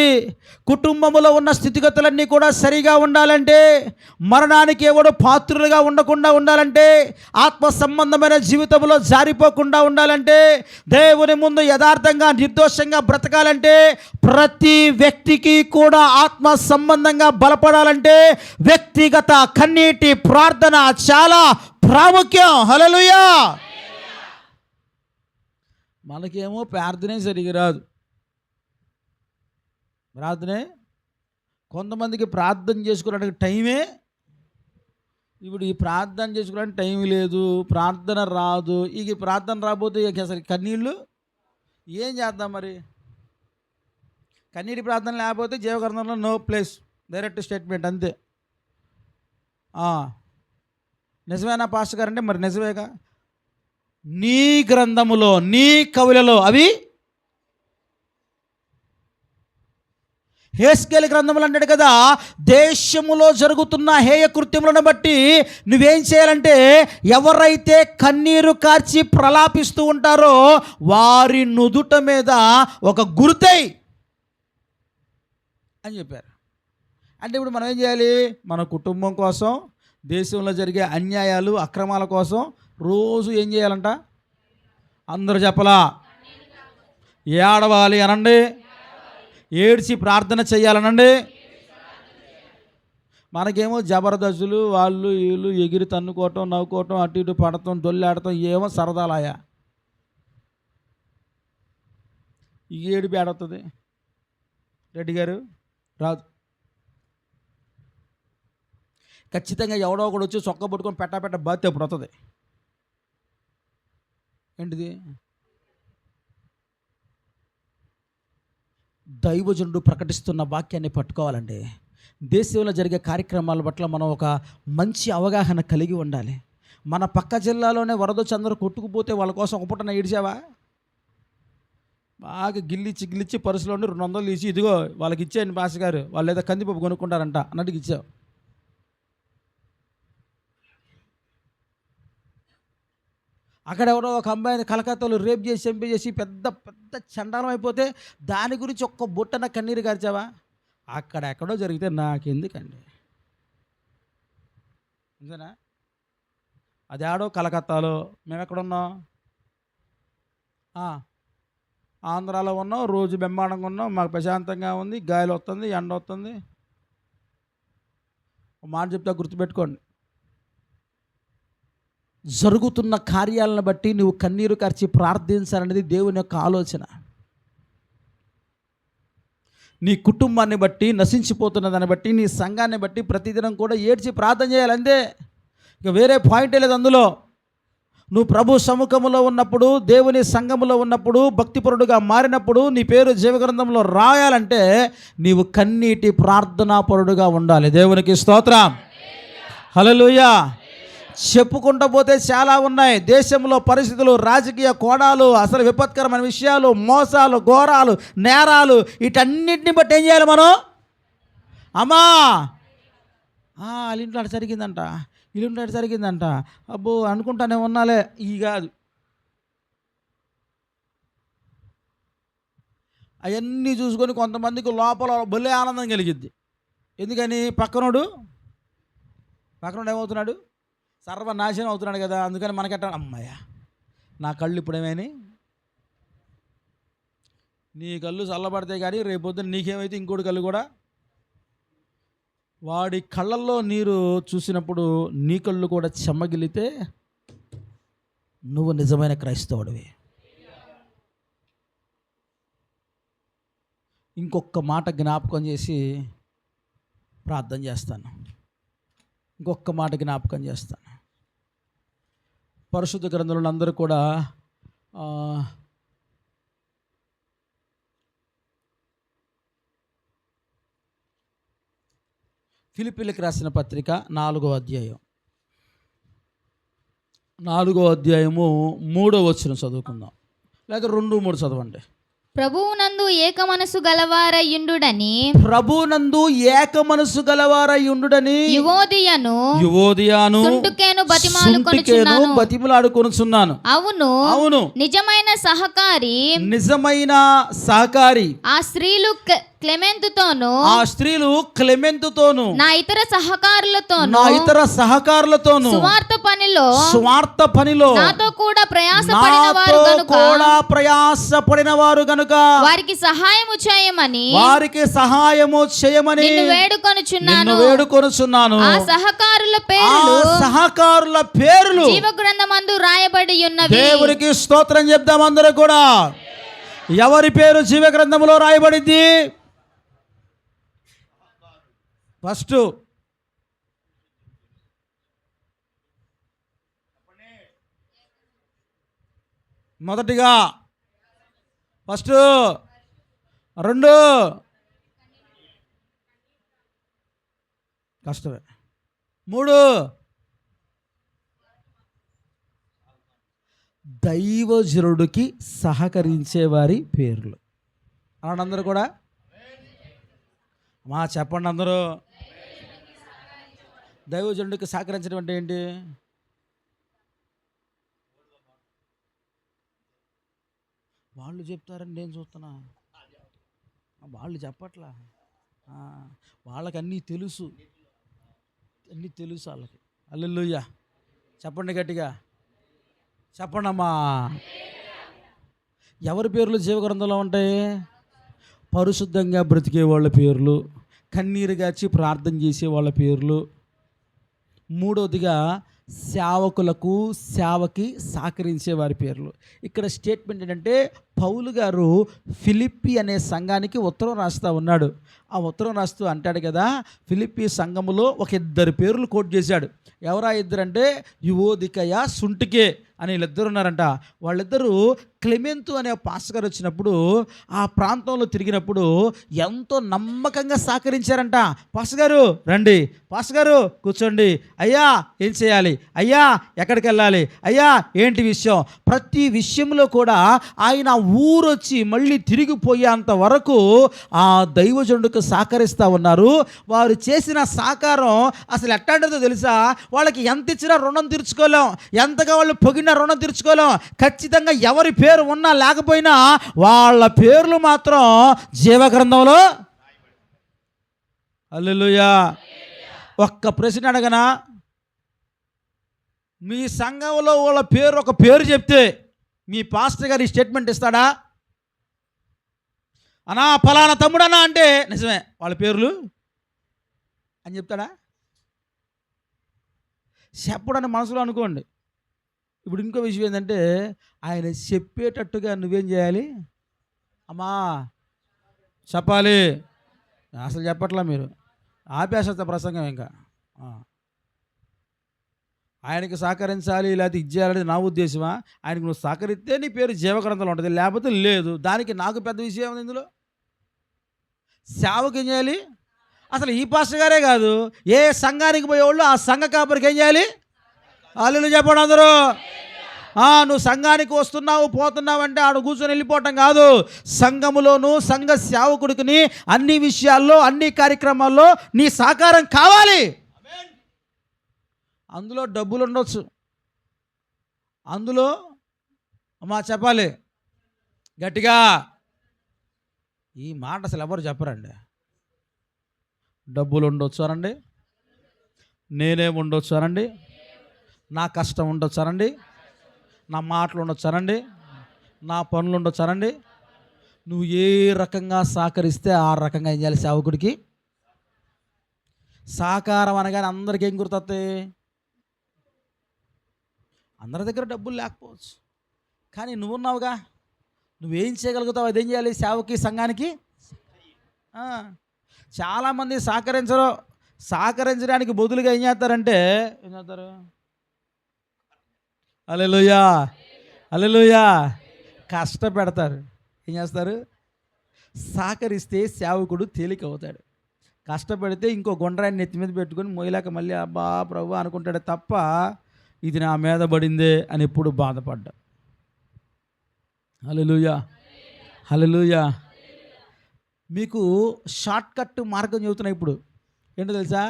S2: కుటుంబంలో ఉన్న స్థితిగతులన్నీ కూడా సరిగా ఉండాలంటే, మరణానికి ఎవడు పాత్రులుగా ఉండకుండా ఉండాలంటే, ఆత్మ సంబంధమైన జీవితంలో జారిపోకుండా ఉండాలంటే, దేవుని ముందు యథార్థంగా నిర్దోషంగా బ్రతకాలంటే, ప్రతి వ్యక్తికి కూడా ఆత్మ సంబంధంగా బలపడాలంటే వ్యక్తిగత కన్నీటి ప్రార్థన చాలా ప్రాముఖ్యం. హల్లెలూయా. మనకేమో ప్రార్థనే సరిగా రాదు. కొంతమందికి ప్రార్థన చేసుకోవడానికి టైమే, ఇప్పుడు ఈ ప్రార్థన చేసుకోవడానికి టైం లేదు, ప్రార్థన రాదు. ఇక ప్రార్థన రాకపోతే అసలు కన్నీళ్ళు ఏం చేద్దాం మరి? కన్నీటి ప్రార్థన లేకపోతే జీవగ్రంథంలో నో ప్లేస్, డైరెక్ట్ స్టేట్మెంట్ అంతే. నిజమేనా పాస్టర్ గారు అంటే? మరి నిజమేగా. నీ గ్రంథములో, నీ కవులలో అవి హెస్కేలు గ్రంథములు అంటాడు కదా, దేశములో జరుగుతున్న హేయ కృత్యములను బట్టి నువ్వేం చేయాలంటే, ఎవరైతే కన్నీరు కార్చి ప్రలాపిస్తూ ఉంటారో వారి నుదుట మీద ఒక గుర్తై అని చెప్పారు. అంటే ఇప్పుడు మనం ఏం చేయాలి? మన కుటుంబం కోసం, దేశంలో జరిగే అన్యాయాలు అక్రమాల కోసం రోజు ఏం చేయాలంట? అందరూ చెప్పలా, ఏడవాలి అనండి, ఏడ్చి ప్రార్థన చేయాలనండి. మనకేమో జబర్దస్తులు, వాళ్ళు వీళ్ళు ఎగిరి తన్నుకోవటం, నవ్వుకోవటం, అటు ఇటు పడటం, దొల్లాడటం ఏమో సరదాలాయా. ఈ ఏడుపు ఏడవుతుంది రెడ్డి గారు? రాదు. ఖచ్చితంగా ఎవడో ఒకడు వచ్చి చొక్క పట్టుకొని పెట్ట బాధ్యత ఎప్పుడు వస్తుంది. ఏంటిది? దైవజనుడు ప్రకటిస్తున్న వాక్యాన్ని పట్టుకోవాలండి. దేశంలో జరిగే కార్యక్రమాల పట్ల మనం ఒక మంచి అవగాహన కలిగి ఉండాలి. మన పక్క జిల్లాలోనే వరదొచ్చి అందరూ కొట్టుకుపోతే వాళ్ళ కోసం ఒక పూటన ఏడిచావా? బాగా గిల్లిచ్చి పరుసులో 200 తీసి ఇదిగో వాళ్ళకి ఇచ్చేయండి పాస్ గారు, వాళ్ళు ఏదో కందిపప్పు కొనుక్కుంటారంట అన్నట్టుగా ఇచ్చావు. అక్కడ ఎవరో ఒక అమ్మాయిని కలకత్తాలో రేప్ చేసి చంపేసి పెద్ద పెద్ద చండాలం అయిపోతే దాని గురించి ఒక్క బుట్టన కన్నీరు కార్చావా? అక్కడెక్కడో జరిగితే నాకెందుకండి? అంతేనా? అది ఆడో కలకత్తాలో, మేము ఎక్కడున్నాం? ఆంధ్రాలో ఉన్నాం, రోజు బ్రహ్మాండంగా ఉన్నాం, మాకు ప్రశాంతంగా ఉంది, గాలి వస్తుంది, ఎండ వస్తుంది. ఒక మాట చెప్తా, గుర్తుపెట్టుకోండి. జరుగుతున్న కార్యాలను బట్టి నువ్వు కన్నీరు కార్చి ప్రార్థించాలనేది దేవుని యొక్క ఆలోచన. నీ కుటుంబాన్ని బట్టి, నశించిపోతున్న దాన్ని బట్టి, నీ సంఘాన్ని బట్టి ప్రతిదినం కూడా ఏడ్చి ప్రార్థన చేయాలి అంతే. ఇక వేరే పాయింటే లేదు అందులో. నువ్వు ప్రభు సముఖంలో ఉన్నప్పుడు, దేవుని సంఘములో ఉన్నప్పుడు, భక్తిపరుడుగా మారినప్పుడు నీ పేరు జీవగ్రంథంలో రాయాలంటే నీవు కన్నీటి ప్రార్థనాపరుడుగా ఉండాలి. దేవునికి స్తోత్రం. హల్లెలూయా. చెప్పుకుంటూ పోతే చాలా ఉన్నాయి. దేశంలో పరిస్థితులు, రాజకీయ కోణాలు, అసలు విపత్కరమైన విషయాలు, మోసాలు, ఘోరాలు, నేరాలు, వీటన్నిటిని బట్టి ఏం చేయాలి మనం? అమ్మా వాళ్ళ ఇంట్లో అటు జరిగిందంట, వీళ్ళింట్లో అటు జరిగిందంట, అబ్బో అనుకుంటానే ఉన్నాలే. ఈ కాదు, అవన్నీ చూసుకొని కొంతమందికి లోపల భలే ఆనందం కలిగిద్ది. ఎందుకని? పక్కనోడు ఏమవుతున్నాడు? సర్వనాశనం అవుతున్నాడు కదా. అందుకని మనకెట్ట అమ్మాయ నా కళ్ళు ఇప్పుడేమైనా నీ కళ్ళు చల్లబడతాయి కానీ రేపొద్దున నీకేమైతే ఇంకోటి కళ్ళు కూడా. వాడి కళ్ళల్లో నీరు చూసినప్పుడు నీ కళ్ళు కూడా చెమ్మగిలితే నువ్వు నిజమైన క్రైస్తవుడివి. ఇంకొక మాట జ్ఞాపకం చేసి ప్రార్థన చేస్తాను. ఇంకొక మాట జ్ఞాపకం చేస్తాను. పరిశుద్ధ గ్రంథంలో అందరూ కూడా ఫిలిప్పీలకు రాసిన పత్రిక 4వ అధ్యాయం 4వ అధ్యాయము 3వ వచనం చదువుకుందాం, లేదా 2-3 చదవండి.
S3: ప్రభువునందు ఏక మనసు గలవారయుండుడని
S2: యువోదియాను
S3: సుంటుకేను
S2: బతిమలాడుకొనుచున్నాను.
S3: అవును నిజమైన సహకారి ఆ స్త్రీలు క్లెమెంతుతోను నా ఇతర సహకారులతోను స్వార్థ పనిలో నాతో కూడా ప్రయాసపడిన వారు గనుక వారికి సహాయము చేయమని నిన్ను వేడుకొనుచున్నాను. ఆ సహకారుల పేర్లు జీవగ్రంథమందు రాయబడి ఉన్నవి.
S2: దేవునికి స్తోత్రం చెప్దాం అందరూ కూడా. ఎవరి పేరు జీవగ్రంథములో రాయబడింది? ఫస్ట్ మొదటిగా 2 కష్టమే 3 దైవజనుడికి సహకరించే వారి పేర్లు. అలాంటి అందరూ కూడా చెప్పండి అందరూ. దైవజనుడికి సహకరించడం అంటే ఏంటి? వాళ్ళు చెప్తారని నేను చూస్తున్నా, వాళ్ళు చెప్పట్లా. వాళ్ళకి అన్నీ తెలుసు వాళ్ళకి. హల్లెలూయా చెప్పండి గట్టిగా చెప్పండి అమ్మా. ఎవరి పేర్లు జీవగ్రంథంలో ఉంటాయి? పరిశుద్ధంగా బ్రతికే వాళ్ళ పేర్లు, కన్నీరు గాచి ప్రార్థన చేసే వాళ్ళ పేర్లు. 3వదిగా సేవకులకు సేవకి సహకరించే వారి పేర్లు. ఇక్కడ స్టేట్మెంట్ ఏంటంటే పౌలు గారు ఫిలిప్పీ అనే సంఘానికి ఉత్తరం రాస్తూ ఉన్నాడు. ఆ ఉత్తరం రాస్తూ అంటాడు కదా, ఫిలిప్పీ సంఘములో ఒక 2 పేర్లు కోట్ చేశాడు. ఎవరా 2 అంటే యువోదికయ, సుంటుకే అని వీళ్ళిద్దరు ఉన్నారంట. వాళ్ళిద్దరూ క్లెమెంతు అనే పాస్టర్ గారు వచ్చినప్పుడు ఆ ప్రాంతంలో తిరిగినప్పుడు ఎంతో నమ్మకంగా సహకరించారంట. పాస్టర్ గారు రండి, పాస్టర్ గారు కూర్చోండి, అయ్యా ఏం చేయాలి, అయ్యా ఎక్కడికి వెళ్ళాలి, అయ్యా ఏంటి విషయం, ప్రతి విషయంలో కూడా ఆయన ఊరొచ్చి మళ్ళీ తిరిగిపోయేంత వరకు ఆ దైవజనుడికి సహకరిస్తూ ఉన్నారు. వారు చేసిన సహకారం అసలు ఎట్టాంటిదో తెలుసా? వాళ్ళకి ఎంత ఇచ్చినా రుణం తీర్చుకోలేం, ఎంతగా వాళ్ళు పొగిన రుణం తీర్చుకోలేం. ఖచ్చితంగా ఎవరి పేరు ఉన్నా లేకపోయినా వాళ్ళ పేర్లు మాత్రం జీవగ్రంథంలో. హల్లెలూయా. ఒక్క ప్రశ్న అడగనా? మీ సంఘంలో వాళ్ళ పేరు ఒక పేరు చెప్తే మీ పాస్టర్ గారు ఈ స్టేట్మెంట్ ఇస్తాడా? అనా ఫలానా తమ్ముడనా అంటే నిజమే వాళ్ళ పేర్లు అని చెప్తాడా? చెప్పడని మనసులో అనుకోండి. ఇప్పుడు ఇంకో విషయం ఏంటంటే ఆయన చెప్పేటట్టుగా నువ్వేం చేయాలి? అమ్మా చెప్పాలి. అసలు చెప్పట్లా మీరు, ఆపేసేస్తా ప్రసంగం. ఇంకా ఆయనకి సహకరించాలి లేకపోతే ఇచ్చేయాలనేది నా ఉద్దేశమా? ఆయనకు నువ్వు సహకరిస్తే నీ పేరు జీవగ్రంథంలో ఉంటుంది, లేకపోతే లేదు. దానికి నాకు పెద్ద విషయం ఉంది ఇందులో. సేవకు ఏం చేయాలి? అసలు ఈ పాస్టర్ గారే కాదు, ఏ సంఘానికి పోయేవాళ్ళు ఆ సంఘ కాపరికి ఏం చేయాలి? హల్లెలూయా చెప్పండి అందరూ. నువ్వు సంఘానికి వస్తున్నావు పోతున్నావు అంటే ఆడ కూర్చొని వెళ్ళిపోవటం కాదు. సంఘములోను సంఘ సేవకుడికి అన్ని విషయాల్లో అన్ని కార్యక్రమాల్లో నీ సహకారం కావాలి. అందులో డబ్బులు ఉండొచ్చు, అందులో అమ్మా చెప్పాలి గట్టిగా. ఈ మాట అసలు ఎవరు చెప్పరండి. డబ్బులు ఉండొచ్చు అనండి, నేనే ఉండొచ్చు అనండి, నా కష్టం ఉండొచ్చు అనండి, నా మాటలు ఉండొచ్చు అనండి, నా పనులు ఉండొచ్చు అనండి. నువ్వు ఏ రకంగా సహకరిస్తే ఆ రకంగా ఏం చేయాలి? సేవకుడికి సహకారం అనగానే అందరికీ ఏం గుర్తొస్తాయి? అందరి దగ్గర డబ్బులు లేకపోవచ్చు, కానీ నువ్వున్నావుగా, నువ్వేం చేయగలుగుతావు అదేం చేయాలి? సేవకి, సంఘానికి. చాలామంది సహకరించడానికి బదులుగా ఏం చేస్తారు? హల్లెలూయా, హల్లెలూయా, కష్టపెడతారు. ఏం చేస్తారు? సహకరిస్తే సేవకుడు తేలిక అవుతాడు. కష్టపెడితే ఇంకో గుండ్రాన్ని నెత్తి మీద పెట్టుకొని మొయ్యలేక మళ్ళీ అబ్బా ప్రభు అనుకుంటాడే తప్ప ఇది నా మీద పడిందే అని ఎప్పుడు బాధపడ్డా. హల్లెలూయా, హల్లెలూయా. మీకు షార్ట్ కట్ మార్గం చెబుతున్నా ఇప్పుడు. ఏంటో తెలుసా?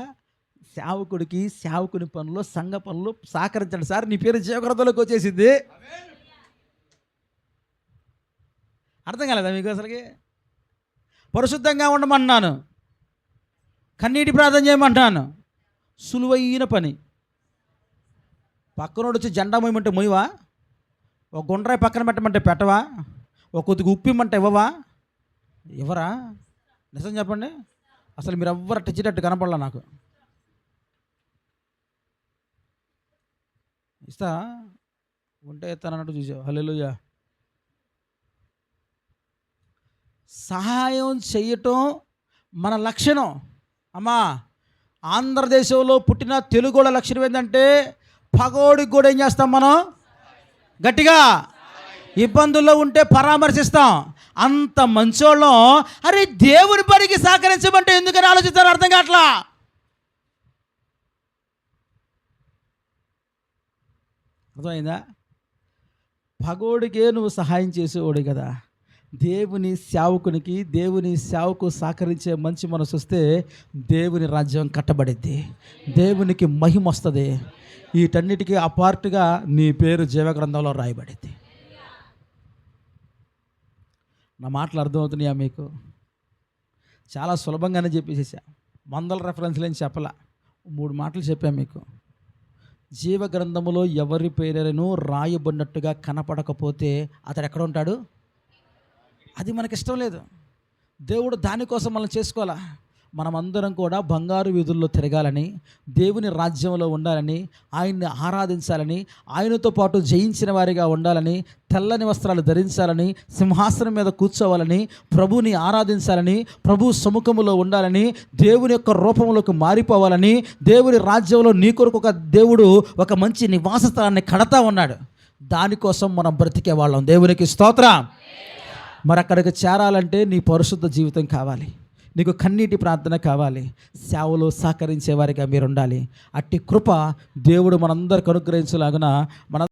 S2: సేవకుడికి, సేవకుని పనులు, సంఘ పనులు సహకరించండి సార్, నీ పేరు జీవగ్రంథంలోకి వచ్చేసింది. అర్థం కాలేదా మీకు? అసలుకి పరిశుద్ధంగా ఉండమన్నాను, కన్నీటి ప్రార్థన చేయమంటాను, సులువైన పని. పక్కనోడు వచ్చి జెండా మోయమంటే మొయ్యవా? ఒక గుండ్రాయి పక్కన పెట్టమంటే పెట్టవా? ఒక కొద్దిగా ఉప్పిమ్మంటే ఇవ్వవా? ఇవ్వరా? నిజం చెప్పండి. అసలు మీరు ఎవ్వరు తెచ్చేటట్టు కనపడలా నాకు. ఇస్తా ఉంటే ఇస్తానన్నట్టు చూసావు. హల్లెలూయా. సహాయం చేయటం మన లక్షణం. అమ్మా, ఆంధ్రదేశంలో పుట్టిన తెలుగోళ్ళ లక్షణం ఏంటంటే పగోడికి కూడా ఏం చేస్తాం మనం? గట్టిగా ఇబ్బందుల్లో ఉంటే పరామర్శిస్తాం. అంత మంచోళ్ళం. అరే దేవుని పనికి సహకరించమంటే ఎందుకని ఆలోచిస్తారు? అర్థం కావట్లా. అర్థమైందా? పగోడికే నువ్వు సహాయం చేసేవాడు కదా. దేవుని సేవకునికి, దేవుని సేవకు సహకరించే మంచి మనసు వస్తే దేవుని రాజ్యం కట్టబడిద్ది, దేవునికి మహిమ వస్తుంది. వీటన్నిటికీ అపార్ట్గా నీ పేరు జీవగ్రంథంలో రాయబడిద్ది. నా మాటలు అర్థమవుతున్నాయా మీకు? చాలా సులభంగానే చెప్పేసేసా. వందల రెఫరెన్స్లు ఏం చెప్పలా, 3 మాటలు చెప్పాను మీకు. జీవగ్రంథములో ఎవరి పేరును రాయబడినట్టుగా కనపడకపోతే అతడు ఎక్కడ ఉంటాడు? అది మనకి ఇష్టం లేదు. దేవుడు దానికోసం మనం చేసుకోవాలా. మనమందరం కూడా బంగారు వీధుల్లో తిరగాలని, దేవుని రాజ్యంలో ఉండాలని, ఆయన్ని ఆరాధించాలని, ఆయనతో పాటు జయించిన వారిగా ఉండాలని, తెల్లని వస్త్రాలు ధరించాలని, సింహాసనం మీద కూర్చోవాలని, ప్రభుని ఆరాధించాలని, ప్రభు సముఖములో ఉండాలని, దేవుని యొక్క రూపంలోకి మారిపోవాలని, దేవుని రాజ్యంలో నీ కొరకు ఒక దేవుడు ఒక మంచి నివాస స్థలాన్ని కడతా ఉన్నాడు. దానికోసం మనం బ్రతికే వాళ్ళం. దేవునికి స్తోత్రం. మరి అక్కడికి చేరాలంటే నీ పరిశుద్ధ జీవితం కావాలి, నీకు కన్నీటి ప్రార్థన కావాలి, సేవలో సహకరించే వారిగా మీరు ఉండాలి. అట్టి కృప దేవుడు మనందరికి అనుగ్రహించలాగున మన